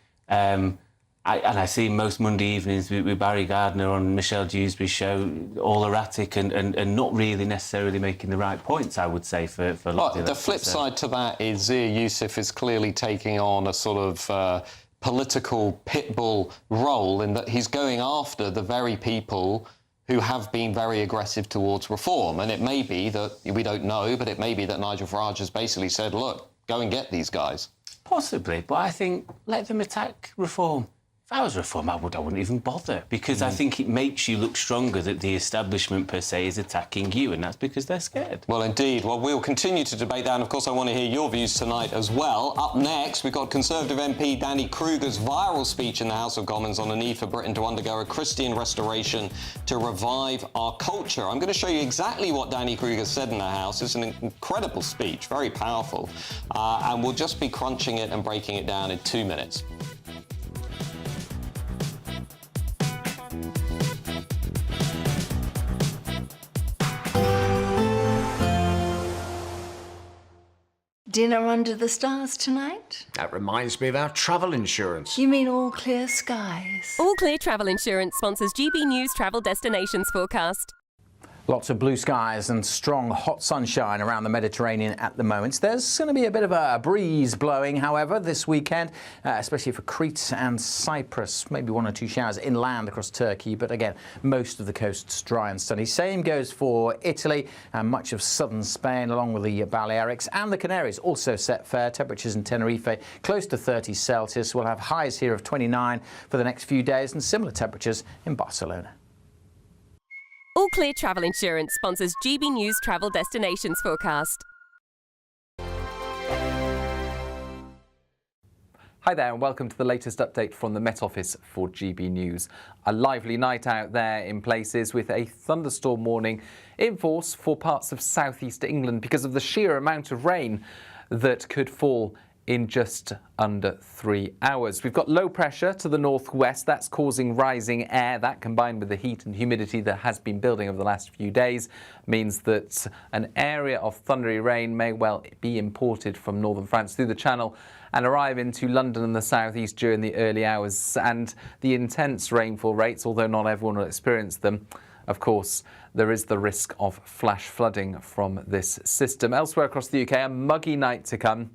I see most Monday evenings with Barry Gardner on Michelle Dewsbury's show, all erratic and not really necessarily making the right points, I would say, for a lot of the flip side to that is Zia Youssef is clearly taking on a sort of political pitbull role in that he's going after the very people who have been very aggressive towards reform. And it may be that, we don't know, but it may be that Nigel Farage has basically said, look, go and get these guys. Possibly, but I think let them attack reform. If I was reform, I wouldn't even bother, because I think it makes you look stronger that the establishment per se is attacking you, and that's because they're scared. Well, indeed. Well, we'll continue to debate that, and of course I want to hear your views tonight as well. Up next, we've got Conservative MP Danny Kruger's viral speech in the House of Commons on the need for Britain to undergo a Christian restoration to revive our culture. I'm going to show you exactly what Danny Kruger said in the House. It's an incredible speech, very powerful, and we'll just be crunching it and breaking it down in 2 minutes. Dinner under the stars tonight? That reminds me of our travel insurance. You mean all clear skies? All Clear Travel Insurance sponsors GB News Travel Destinations Forecast. Lots of blue skies and strong hot sunshine around the Mediterranean at the moment. There's going to be a bit of a breeze blowing, however, this weekend, especially for Crete and Cyprus. Maybe 1 or 2 showers inland across Turkey, but again, most of the coast's dry and sunny. Same goes for Italy and much of southern Spain, along with the Balearics and the Canaries. Also set fair. Temperatures in Tenerife close to 30 Celsius. We'll have highs here of 29 for the next few days and similar temperatures in Barcelona. All Clear Travel Insurance sponsors GB News Travel Destinations Forecast. Hi there and welcome to the latest update from the Met Office for GB News. A lively night out there in places with a thunderstorm warning in force for parts of southeast England because of the sheer amount of rain that could fall in just under 3 hours. We've got low pressure to the northwest. That's causing rising air. That, combined with the heat and humidity that has been building over the last few days, means that an area of thundery rain may well be imported from northern France through the Channel and arrive into London and the southeast during the early hours. And the intense rainfall rates, although not everyone will experience them, of course, there is the risk of flash flooding from this system. Elsewhere across the UK, a muggy night to come.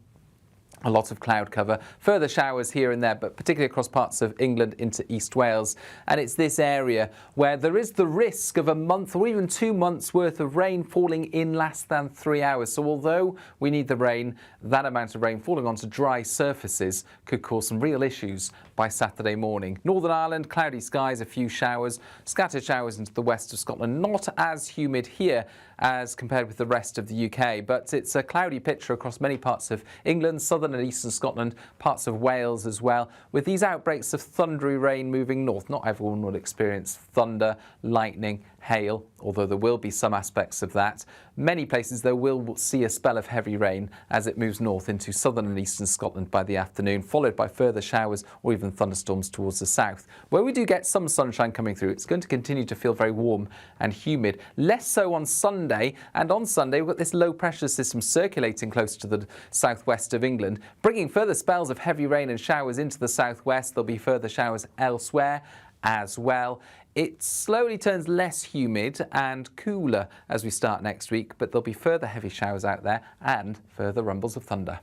A lot of cloud cover, further showers here and there, but particularly across parts of England into East Wales. And it's this area where there is the risk of a month or even 2 months worth of rain falling in less than 3 hours. So although we need the rain, that amount of rain falling onto dry surfaces could cause some real issues by Saturday morning. Northern Ireland, cloudy skies, a few showers, scattered showers into the west of Scotland. Not as humid here as compared with the rest of the UK, but it's a cloudy picture across many parts of England, southern and eastern Scotland, parts of Wales as well, with these outbreaks of thundery rain moving north. Not everyone will experience thunder, lightning hail, although there will be some aspects of that. Many places, though, will see a spell of heavy rain as it moves north into southern and eastern Scotland by the afternoon, followed by further showers or even thunderstorms towards the south. Where we do get some sunshine coming through, it's going to continue to feel very warm and humid. Less so on Sunday, and on Sunday we've got this low pressure system circulating close to the southwest of England, bringing further spells of heavy rain and showers into the southwest. There'll be further showers elsewhere as well. It slowly turns less humid and cooler as we start next week, but there'll be further heavy showers out there and further rumbles of thunder.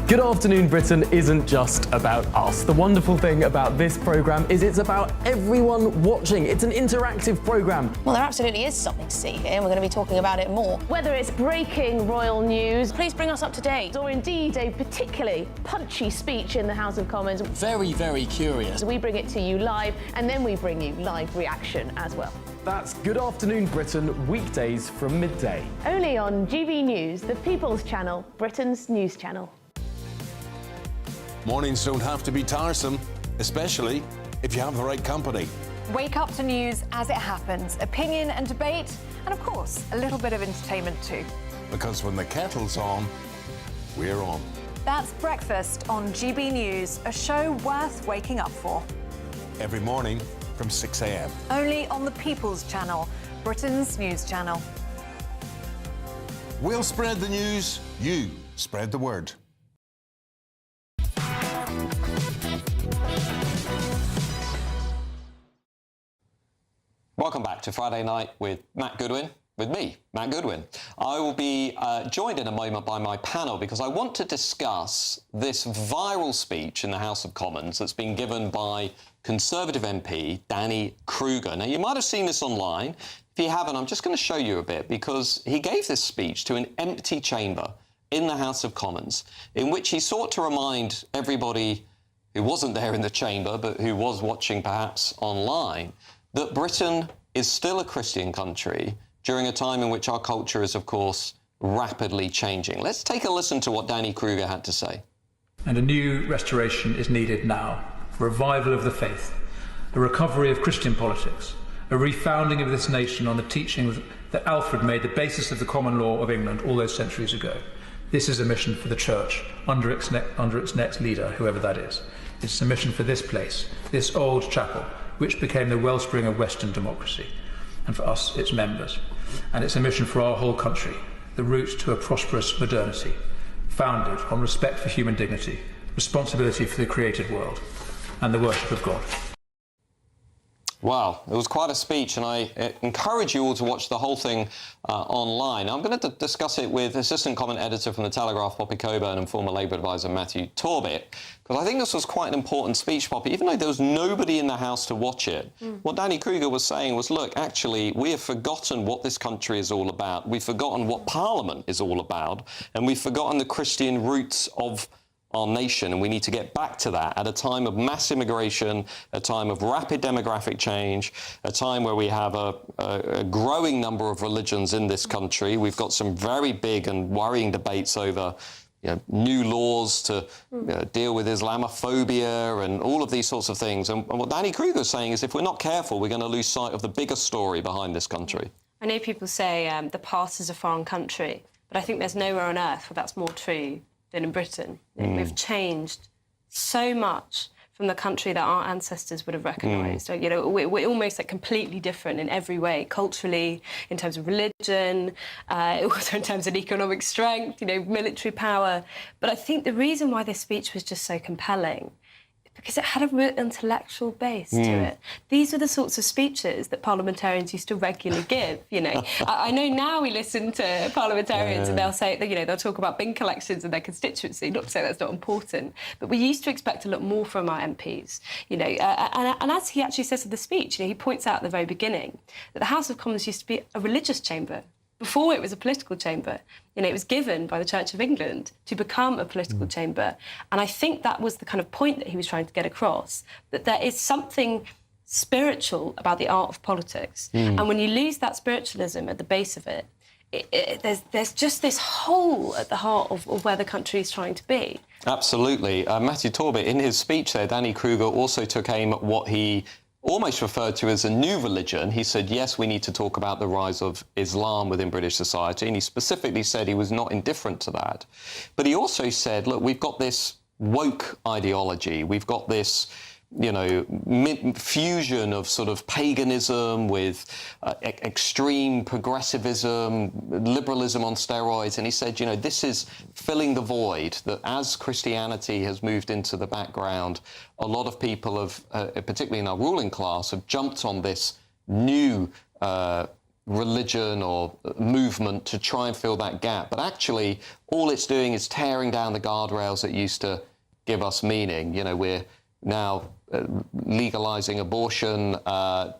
Good Afternoon Britain isn't just about us. The wonderful thing about this programme is it's about everyone watching. It's an interactive programme. Well, there absolutely is something to see here, and we're going to be talking about it more. Whether it's breaking royal news, please bring us up to date, or indeed a particularly punchy speech in the House of Commons. Very, very curious. We bring it to you live, and then we bring you live reaction as well. That's Good Afternoon Britain, weekdays from midday. Only on GB News, the People's Channel, Britain's news channel. Mornings don't have to be tiresome, especially if you have the right company. Wake up to news as it happens, opinion and debate, and of course, a little bit of entertainment too. Because when the kettle's on, we're on. That's Breakfast on GB News, a show worth waking up for. Every morning from 6 a.m. Only on the People's Channel, Britain's news channel. We'll spread the news, you spread the word. Welcome back to Friday Night with Matt Goodwin, with me, Matt Goodwin. I will be joined in a moment by my panel because I want to discuss this viral speech in the House of Commons that's been given by Conservative MP Danny Kruger. Now, you might have seen this online. If you haven't, I'm just going to show you a bit because he gave this speech to an empty chamber in the House of Commons in which he sought to remind everybody who wasn't there in the chamber but who was watching perhaps online that Britain is still a Christian country during a time in which our culture is, of course, rapidly changing. Let's take a listen to what Danny Kruger had to say. And a new restoration is needed now. A revival of the faith, a recovery of Christian politics, a refounding of this nation on the teachings that Alfred made the basis of the common law of England all those centuries ago. This is a mission for the Church under its next leader, whoever that is. It's a mission for this place, this old chapel, which became the wellspring of Western democracy, and for us, its members. And it's a mission for our whole country, the route to a prosperous modernity, founded on respect for human dignity, responsibility for the created world, and the worship of God. Wow, it was quite a speech, and I encourage you all to watch the whole thing online. I'm going to discuss it with assistant comment editor from The Telegraph, Poppy Coburn, and former Labour advisor Matthew Torbit, because I think this was quite an important speech, Poppy, even though there was nobody in the House to watch it. What Danny Kruger was saying was, look, actually, we have forgotten what this country is all about. We've forgotten what Parliament is all about, and we've forgotten the Christian roots of our nation, and we need to get back to that at a time of mass immigration, a time of rapid demographic change, a time where we have a growing number of religions in this country. We've got some very big and worrying debates over new laws to deal with Islamophobia and all of these sorts of things. And what Danny Kruger is saying is if we're not careful, we're going to lose sight of the bigger story behind this country. I know people say the past is a foreign country, but I think there's nowhere on earth where that's more true than in Britain. We've changed so much from the country that our ancestors would have recognised. We're almost completely different in every way, culturally, in terms of religion, also in terms of economic strength, military power. But I think the reason why this speech was just so compelling because it had a real intellectual base to it. These are the sorts of speeches that parliamentarians used to regularly give, I know now we listen to parliamentarians and they'll say, they'll talk about bin collections in their constituency, not to say that's not important, but we used to expect a lot more from our MPs, and as he actually says in the speech, he points out at the very beginning that the House of Commons used to be a religious chamber. Before it was a political chamber, it was given by the Church of England to become a political chamber. And I think that was the kind of point that he was trying to get across, that there is something spiritual about the art of politics. And when you lose that spiritualism at the base of it, there's just this hole at the heart of where the country is trying to be. Absolutely. Matthew Torbit, in his speech there, Danny Kruger also took aim at what he almost referred to as a new religion. He said, yes, we need to talk about the rise of Islam within British society, and he specifically said he was not indifferent to that. But he also said, look, we've got this woke ideology, we've got this, you know, fusion of sort of paganism with extreme progressivism, liberalism on steroids. And he said, you know, this is filling the void that as Christianity has moved into the background, a lot of people have, particularly in our ruling class, have jumped on this new religion or movement to try and fill that gap. But actually, all it's doing is tearing down the guardrails that used to give us meaning. You know, we're now legalising abortion,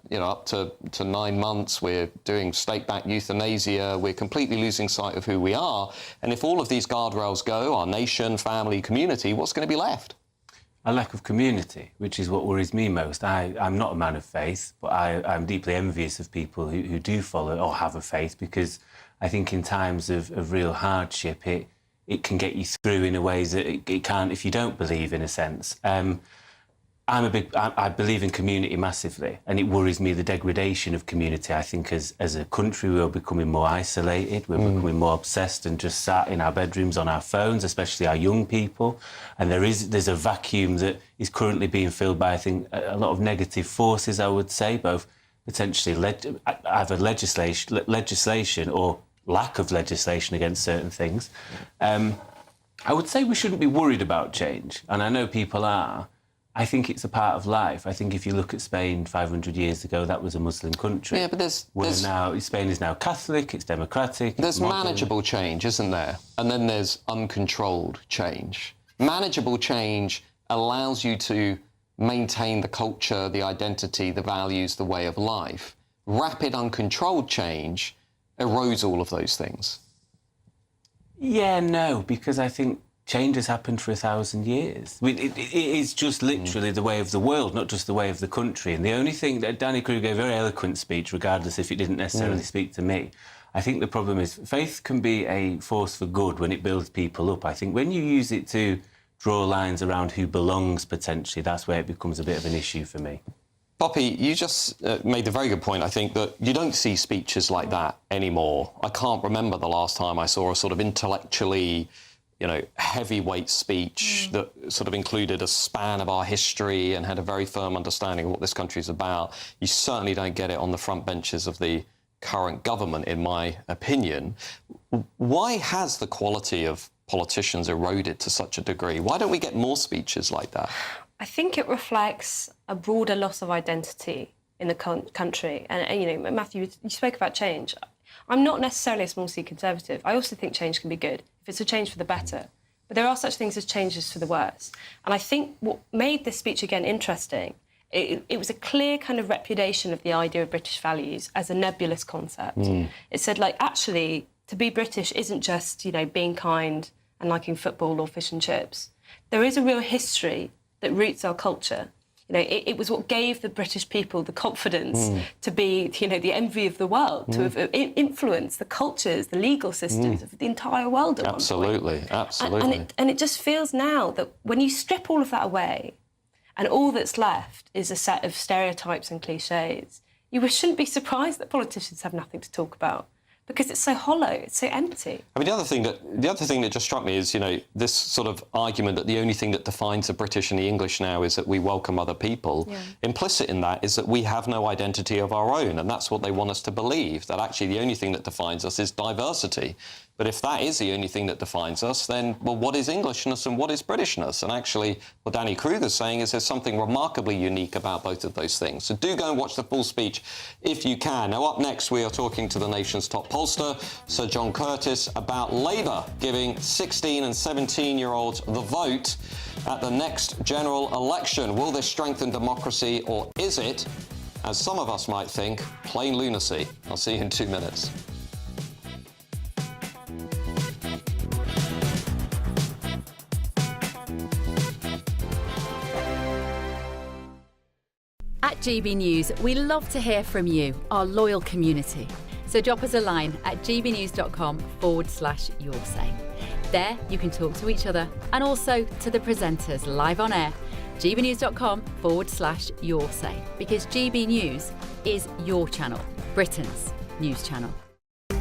you know, up to 9 months. We're doing state-backed euthanasia. We're completely losing sight of who we are. And if all of these guardrails go, our nation, family, community, what's going to be left? A lack of community, which is what worries me most. I'm not a man of faith, but I'm deeply envious of people who do follow or have a faith, because I think in times of real hardship, it can get you through in a ways that it can't if you don't believe, in a sense. I believe in community massively, and it worries me the degradation of community. I think as a country we're becoming more isolated, we're becoming more obsessed and just sat in our bedrooms on our phones, especially our young people. And there's a vacuum that is currently being filled by, I think, a lot of negative forces, I would say, both potentially either legislation or lack of legislation against certain things. I would say we shouldn't be worried about change, and I know people are. I think it's a part of life. I think if you look at Spain 500 years ago, that was a Muslim country. Yeah, but Spain is now Catholic, it's democratic. There's manageable change, isn't there? And then there's uncontrolled change. Manageable change allows you to maintain the culture, the identity, the values, the way of life. Rapid, uncontrolled change erodes all of those things. Yeah, no, because I think change has happened for 1,000 years. I mean, it is just literally the way of the world, not just the way of the country. And the only thing that Danny Krug gave a very eloquent speech, regardless if it didn't necessarily speak to me. I think the problem is faith can be a force for good when it builds people up. I think when you use it to draw lines around who belongs, potentially, that's where it becomes a bit of an issue for me. Poppy, you just made a very good point, I think, that you don't see speeches like that anymore. I can't remember the last time I saw a sort of intellectually, you know, heavyweight speech that sort of included a span of our history and had a very firm understanding of what this country is about. You certainly don't get it on the front benches of the current government, in my opinion. Why has the quality of politicians eroded to such a degree? Why don't we get more speeches like that? I think it reflects a broader loss of identity in the country. And, you know, Matthew, you spoke about change. I'm not necessarily a small C Conservative. I also think change can be good, if it's a change for the better. But there are such things as changes for the worse. And I think what made this speech, again, interesting, it was a clear kind of repudiation of the idea of British values as a nebulous concept. It said, like, actually, to be British isn't just, you know, being kind and liking football or fish and chips. There is a real history that roots our culture. You know, it was what gave the British people the confidence to be, you know, the envy of the world, to have influenced the cultures, the legal systems of the entire world at one point. Absolutely. And it just feels now that when you strip all of that away and all that's left is a set of stereotypes and cliches, you shouldn't be surprised that politicians have nothing to talk about, because it's so hollow, it's so empty. I mean, the other thing that just struck me is, you know, this sort of argument that the only thing that defines the British and the English now is that we welcome other people. Yeah. Implicit in that is that we have no identity of our own, and that's what they want us to believe, that actually the only thing that defines us is diversity. But if that is the only thing that defines us, then, well, what is Englishness and what is Britishness? And actually, what Danny Krug is saying is there's something remarkably unique about both of those things. So do go and watch the full speech if you can. Now, up next, we are talking to the nation's top pollster, Sir John Curtis, about Labour giving 16 and 17-year-olds the vote at the next general election. Will this strengthen democracy, or is it, as some of us might think, plain lunacy? I'll see you in 2 minutes. At GB News, we love to hear from you, our loyal community. So drop us a line at gbnews.com/yoursay. There you can talk to each other and also to the presenters live on air, gbnews.com/your say, because GB News is your channel, Britain's news channel.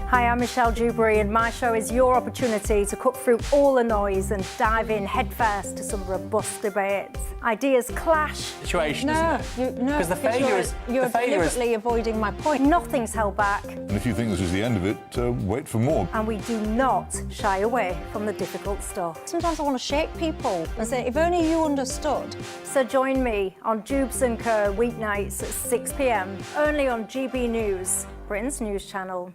Hi, I'm Michelle Dewberry, and my show is your opportunity to cut through all the noise and dive in headfirst to some robust debates. Ideas clash. Situation, No, because the failure is you're deliberately avoiding my point. Nothing's held back, And if you think this is the end of it, wait for more. and we do not shy away from the difficult stuff. Sometimes I want to shake people and say, if only you understood. So join me on Jubes & Co. weeknights at 6 p.m, only on GB News, Britain's news channel.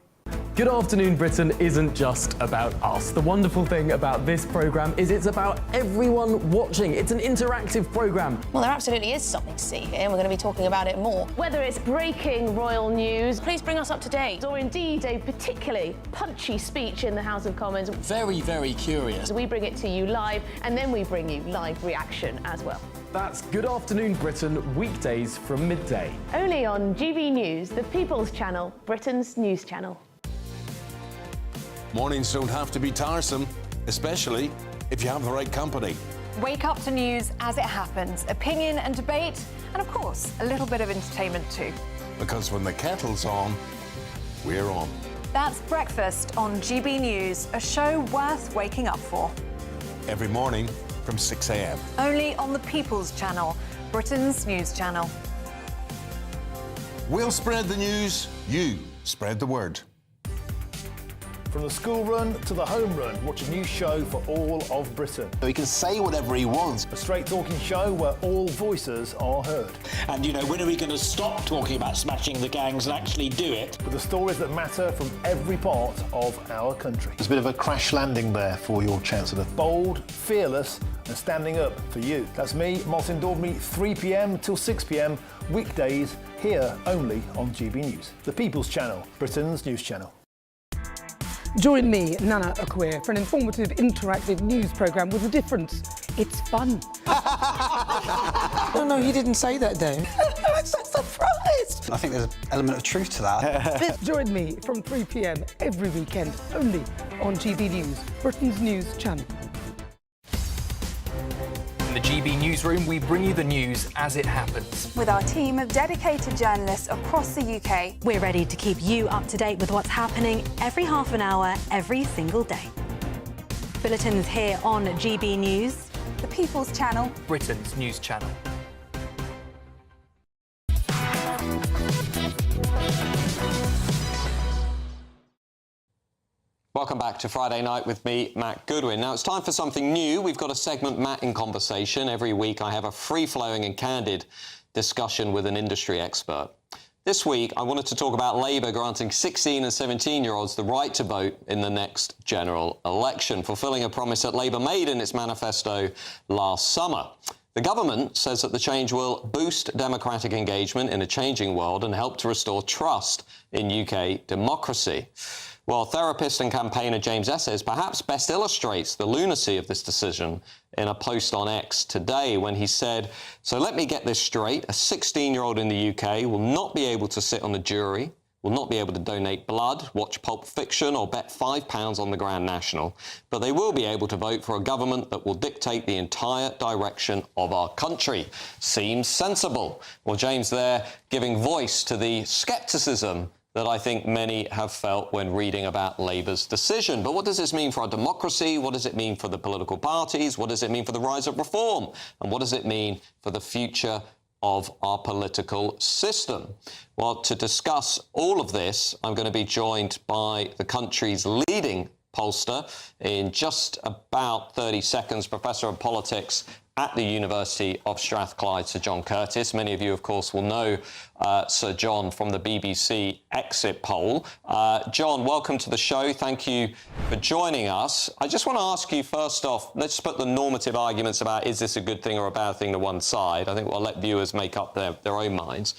Good Afternoon Britain isn't just about us. The wonderful thing about this programme is it's about everyone watching. It's an interactive programme. Well, there absolutely is something to see here, and we're going to be talking about it more. Whether it's breaking royal news, please bring us up to date, or indeed a particularly punchy speech in the House of Commons. Very, very curious. We bring it to you live, and then we bring you live reaction as well. That's Good Afternoon Britain, weekdays from midday. Only on GB News, the People's Channel, Britain's news channel. Mornings don't have to be tiresome, especially if you have the right company. Wake up to news as it happens, opinion and debate, and of course, a little bit of entertainment too. Because when the kettle's on, we're on. That's Breakfast on GB News, a show worth waking up for. Every morning from 6 a.m. Only on the People's Channel, Britain's news channel. We'll spread the news, you spread the word. From the school run to the home run, watch a new show for all of Britain. So he can say whatever he wants. A straight talking show where all voices are heard. And, you know, when are we going to stop talking about smashing the gangs and actually do it? With the stories that matter from every part of our country. There's a bit of a crash landing there for your Chancellor. Bold, fearless and standing up for you. That's me, Martin Dawdney, 3 p.m. till 6 p.m, weekdays, here only on GB News. The People's Channel, Britain's news channel. Join me, Nana Okoye, for an informative, interactive news programme with a difference. It's fun. No, he didn't say that, Dave. I'm so surprised. I think there's an element of truth to that. Join me from 3 p.m. every weekend, only on GB News, Britain's news channel. In the GB Newsroom, we bring you the news as it happens. With our team of dedicated journalists across the UK, we're ready to keep you up to date with what's happening every half an hour, every single day. Bulletins here on GB News, the People's Channel, Britain's news channel. Welcome back to Friday Night with me, Matt Goodwin. Now, it's time for something new. We've got a segment, Matt in Conversation. Every week I have a free-flowing and candid discussion with an industry expert. This week, I wanted to talk about Labour granting 16 and 17-year-olds the right to vote in the next general election, fulfilling a promise that Labour made in its manifesto last summer. The government says that the change will boost democratic engagement in a changing world and help to restore trust in UK democracy. Well, therapist and campaigner James Esses perhaps best illustrates the lunacy of this decision in a post on X today when he said, "So let me get this straight, a 16-year-old in the UK will not be able to sit on the jury, will not be able to donate blood, watch Pulp Fiction or bet £5 on the Grand National, but they will be able to vote for a government that will dictate the entire direction of our country. Seems sensible." Well, James there giving voice to the scepticism that I think many have felt when reading about Labour's decision. But what does this mean for our democracy? What does it mean for the political parties? What does it mean for the rise of reform? And what does it mean for the future of our political system? Well, to discuss all of this, I'm going to be joined by the country's leading pollster in just about 30 seconds, Professor of Politics at the University of Strathclyde, Sir John Curtis. Many of you, of course, will know Sir John from the BBC exit poll. John, welcome to the show. Thank you for joining us. I just want to ask you, first off, let's put the normative arguments about is this a good thing or a bad thing to one side. I think we'll let viewers make up their own minds.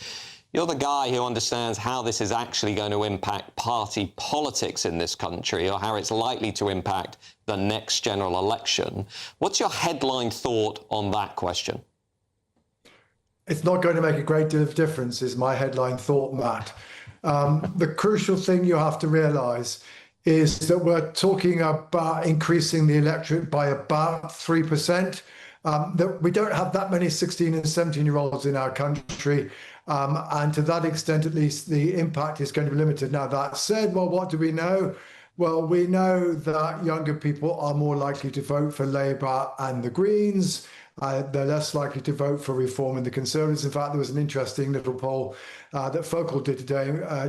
You're the guy who understands how this is actually going to impact party politics in this country, or how it's likely to impact the next general election. What's your headline thought on that question? It's not going to make a great deal of difference, is my headline thought, Matt. The crucial thing you have to realise is that we're talking about increasing the electorate by about 3%. that we don't have that many 16 and 17-year-olds in our country. And to that extent, at least, the impact is going to be limited. Now, that said, well, what do we know? Well, we know that younger people are more likely to vote for Labour and the Greens. They're less likely to vote for Reform and the Conservatives. In fact, there was an interesting little poll that Focal did today,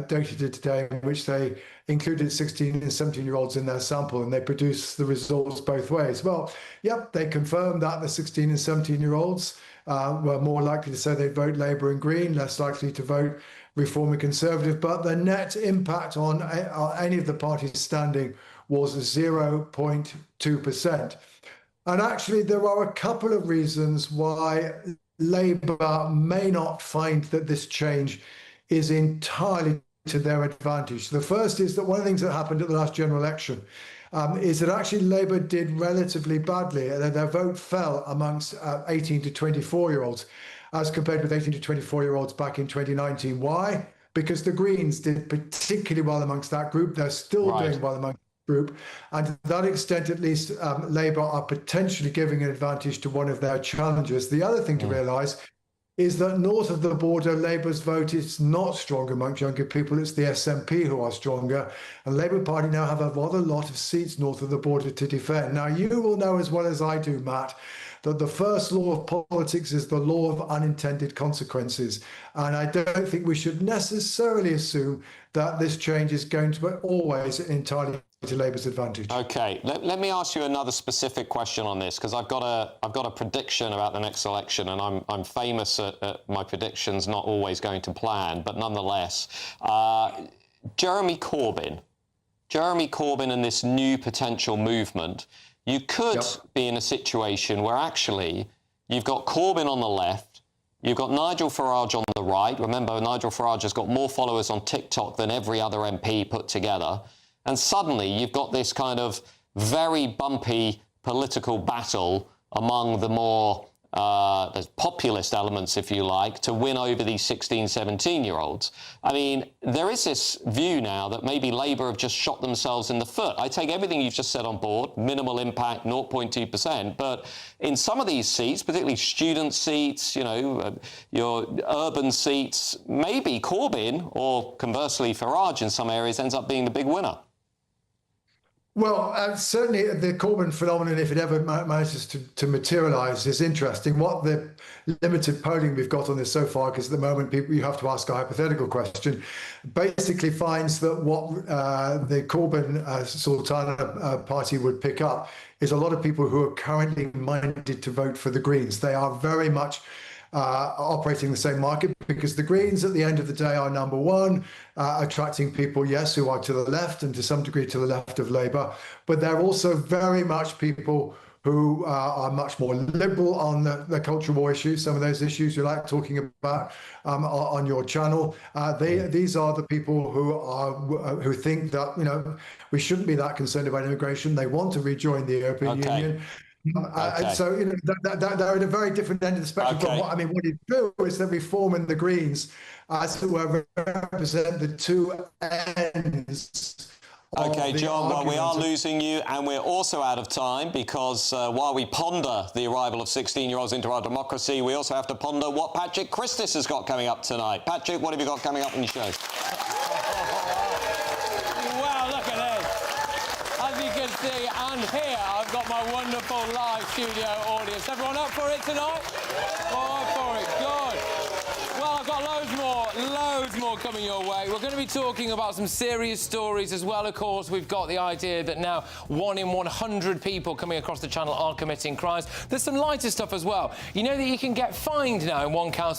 Data did today, in which they included 16 and 17-year-olds in their sample, and they produced the results both ways. Well, yep, they confirmed that the 16 and 17-year-olds were more likely to say they'd vote Labour and Green, less likely to vote Reform and Conservative, but the net impact on any of the parties standing was 0.2%. And actually, there are a couple of reasons why Labour may not find that this change is entirely to their advantage. The first is that one of the things that happened at the last general election is that actually Labour did relatively badly. Their vote fell amongst 18 to 24-year-olds as compared with 18 to 24-year-olds back in 2019. Why? Because the Greens did particularly well amongst that group. They're still doing well amongst the group. And to that extent, at least, Labour are potentially giving an advantage to one of their challengers. The other thing to realise is that north of the border, Labour's vote is not strong amongst younger people. It's the SNP who are stronger. And Labour Party now have a rather lot of seats north of the border to defend. Now, you will know as well as I do, Matt, that the first law of politics is the law of unintended consequences. And I don't think we should necessarily assume that this change is going to be always entirely to Labour's advantage. OK, let me ask you another specific question on this, because I've got a prediction about the next election, and I'm famous at my predictions not always going to plan, but nonetheless, Jeremy Corbyn and this new potential movement, you could be in a situation where actually you've got Corbyn on the left, you've got Nigel Farage on the right. Remember, Nigel Farage has got more followers on TikTok than every other MP put together. And suddenly you've got this kind of very bumpy political battle among the more populist elements, if you like, to win over these 16, 17-year-olds. I mean, there is this view now that maybe Labour have just shot themselves in the foot. I take everything you've just said on board, minimal impact, 0.2%, but in some of these seats, particularly student seats, you know, your urban seats, maybe Corbyn, or conversely Farage in some areas, ends up being the big winner. Well, certainly the Corbyn phenomenon, if it ever manages to materialise, is interesting. What the limited polling we've got on this so far, because at the moment you have to ask a hypothetical question, basically finds that what the Corbyn Sultana party would pick up is a lot of people who are currently minded to vote for the Greens. They are very much operating the same market, because the Greens at the end of the day are number one, attracting people, yes, who are to the left and to some degree to the left of Labour, but they're also very much people who are much more liberal on the cultural war issues, some of those issues you like talking about on your channel. These are the people who think that, you know, we shouldn't be that concerned about immigration. They want to rejoin the European Union. So, you know, they're at a very different end of the spectrum. But what you do is that Reform and the Greens, as it were, represent the two ends. OK, John, well, we are losing you, and we're also out of time, because while we ponder the arrival of 16-year-olds into our democracy, we also have to ponder what Patrick Christis has got coming up tonight. Patrick, what have you got coming up on your show? Wow, look at this. As you can see, and here I've got my wonderful live studio audience. Everyone up for it tonight? Oh, up for it. Good. Well, I've got loads more coming your way. We're going to be talking about some serious stories as well, of course. We've got the idea that now 1 in 100 people coming across the channel are committing crimes. There's some lighter stuff as well. You know that you can get fined now in one council